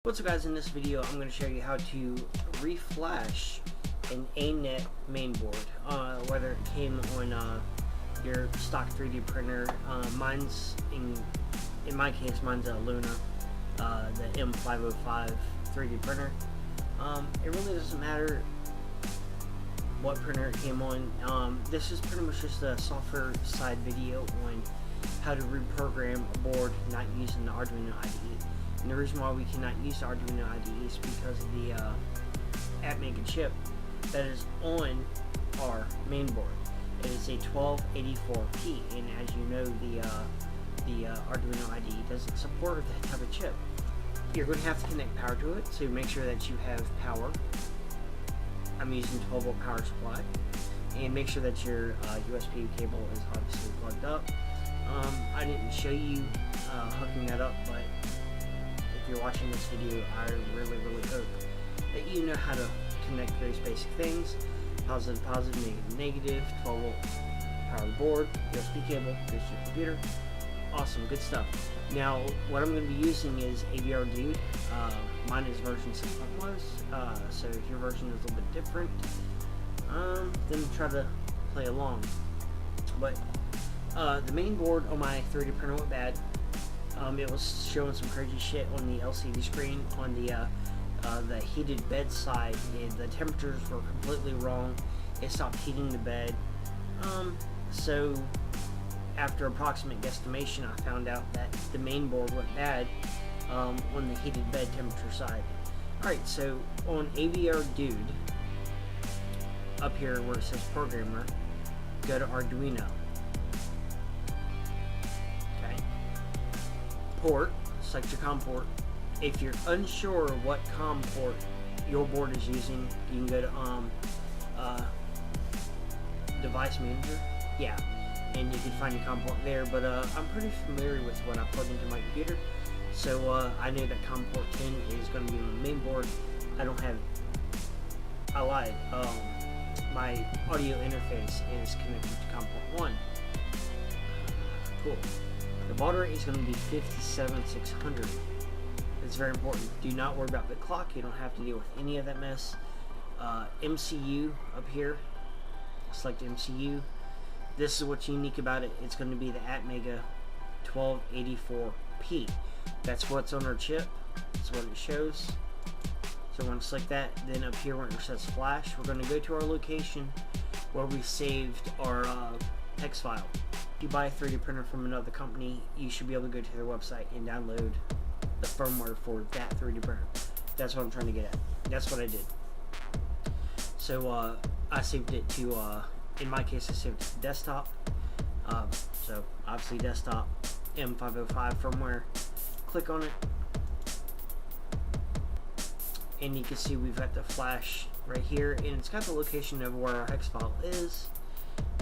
What's up guys, in this video I'm going to show you how to reflash an Anet mainboard, whether it came on your stock 3D printer. Mine's, in my case, mine's a Alunar, the M505 3D printer. It really doesn't matter what printer it came on. This is pretty much just a software side video on how to reprogram a board not using the Arduino IDE. And the reason why we cannot use the Arduino IDE is because of the Anet chip that is on our main board. It is a 1284P, and as you know, the Arduino IDE doesn't support that type of chip. You're going to have to connect power to it, so make sure that you have power. I'm using 12-volt power supply, and make sure that your USB cable is obviously plugged up. I didn't show you hooking that up, but if you're watching this video, I really hope that you know how to connect those basic things. Positive, negative, 12-volt powered board, USB cable, goes to your computer. Awesome, good stuff. Now, what I'm going to be using is AVR Dude. Mine is version 6.1, so if your version is a little bit different, then try to play along. But the main board on my 3D printer went bad. It was showing some crazy shit on the LCD screen on the heated bed side, and the temperatures were completely wrong. It stopped heating the bed. So after approximate guesstimation, I found out that the main board went bad on the heated bed temperature side. Alright, so on AVR Dude, up here where it says Programmer, go to Arduino. Port, select your COM port. If you're unsure what COM port your board is using, you can go to Device Manager, and you can find your COM port there. But I'm pretty familiar with what I plug into my computer, so I know that COM port 10 is going to be on the main board. I lied. My audio interface is connected to COM port 1. Cool. The baud rate is going to be 57600. It's very important. Do not worry about the clock. You don't have to deal with any of that mess. MCU up here. Select MCU. This is what's unique about it. It's going to be the Anet 1284P. That's what's on our chip. That's what it shows. So we're going to select that. Then up here where it says flash, we're going to go to our location where we saved our text file. If you buy a 3D printer from another company, you should be able to go to their website and download the firmware for that 3D printer. That's what I'm trying to get at. That's what I did. So I saved it to, in my case, I saved it to desktop. So obviously desktop, M505 firmware. Click on it, and you can see we've got the flash right here, and it's got the location of where our hex file is.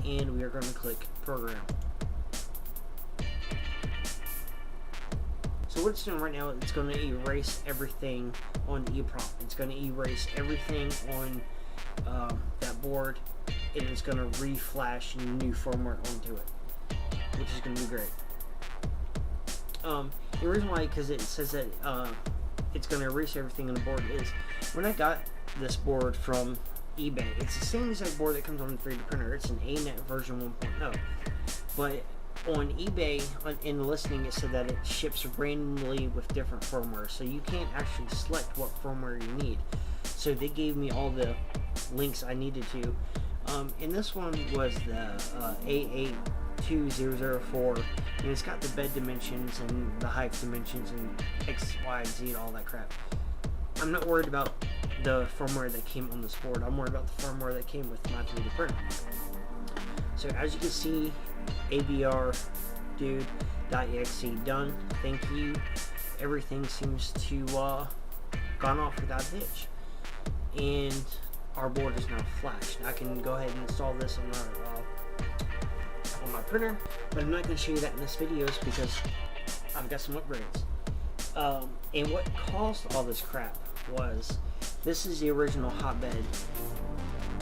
And we are going to click Program. So what it's doing right now, it's going to erase everything on the EEPROM. It's going to erase everything on that board, and it's going to reflash new firmware onto it, which is going to be great. The reason why, because it says that it's going to erase everything on the board, is when I got this board from eBay, it's the same exact board that comes on the 3D printer. It's an Anet version 1.0, but on eBay, in the listing, it said that it ships randomly with different firmware, so you can't actually select what firmware you need. So they gave me all the links I needed to, and this one was the A82004, and it's got the bed dimensions and the height dimensions and X, Y, Z, and all that crap. I'm not worried about the firmware that came on this board. I'm worried about the firmware that came with my 3D printer. So as you can see, AVR Dude.exe done. Thank you. Everything seems to gone off without a hitch, and our board is now flashed. I can go ahead and install this on my printer, but I'm not going to show you that in this video because I've got some upgrades. And what caused all this crap was, this is the original hotbed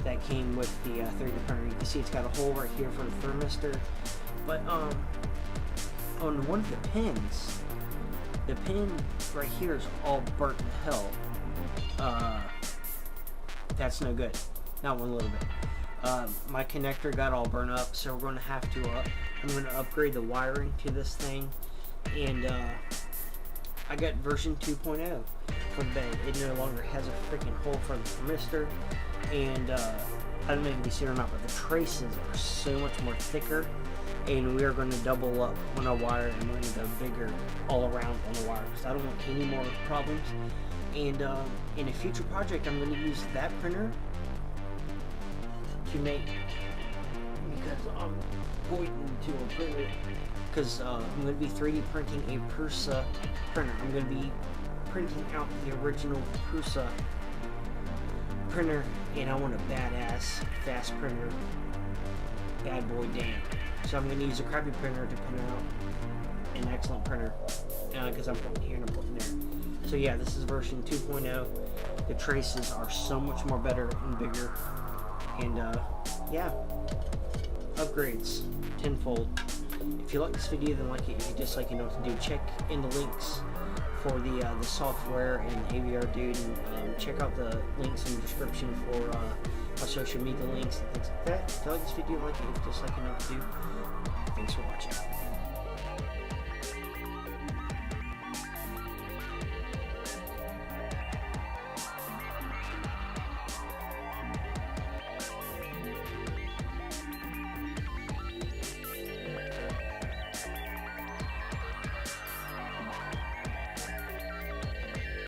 that came with the 3D printer. You can see it's got a hole right here for the thermistor, but on one of the pins, The pin right here is all burnt to hell. That's no good. Not one little bit. My connector got all burnt up, so we're going to have to, I'm going to upgrade the wiring to this thing, and I got version 2.0 for the bed. It no longer has a freaking hole for the thermistor, and I don't know if you can see it or not, but the traces are so much more thicker, and we are going to double up on our wire, and we're going to go bigger all around on the wire, because I don't want any more problems. And in a future project, I'm going to use that printer to make, because I'm pointing to a printer, because I'm going to be 3D printing a Prusa printer. I'm going to be printing out the original Prusa printer, and I want a badass fast printer, bad boy damn. So I'm going to use a crappy printer to print out an excellent printer, because I'm pointing here and I'm pointing there. So yeah, this is version 2.0. The traces are so much more better and bigger, and yeah, upgrades tenfold. If you like this video, then like it. If you dislike, you know what to do. Check in the links for the software and AVR Dude, and check out the links in the description for my social media links and things like that. If you like this video, like it. If you dislike, you know what to do. Thanks for watching.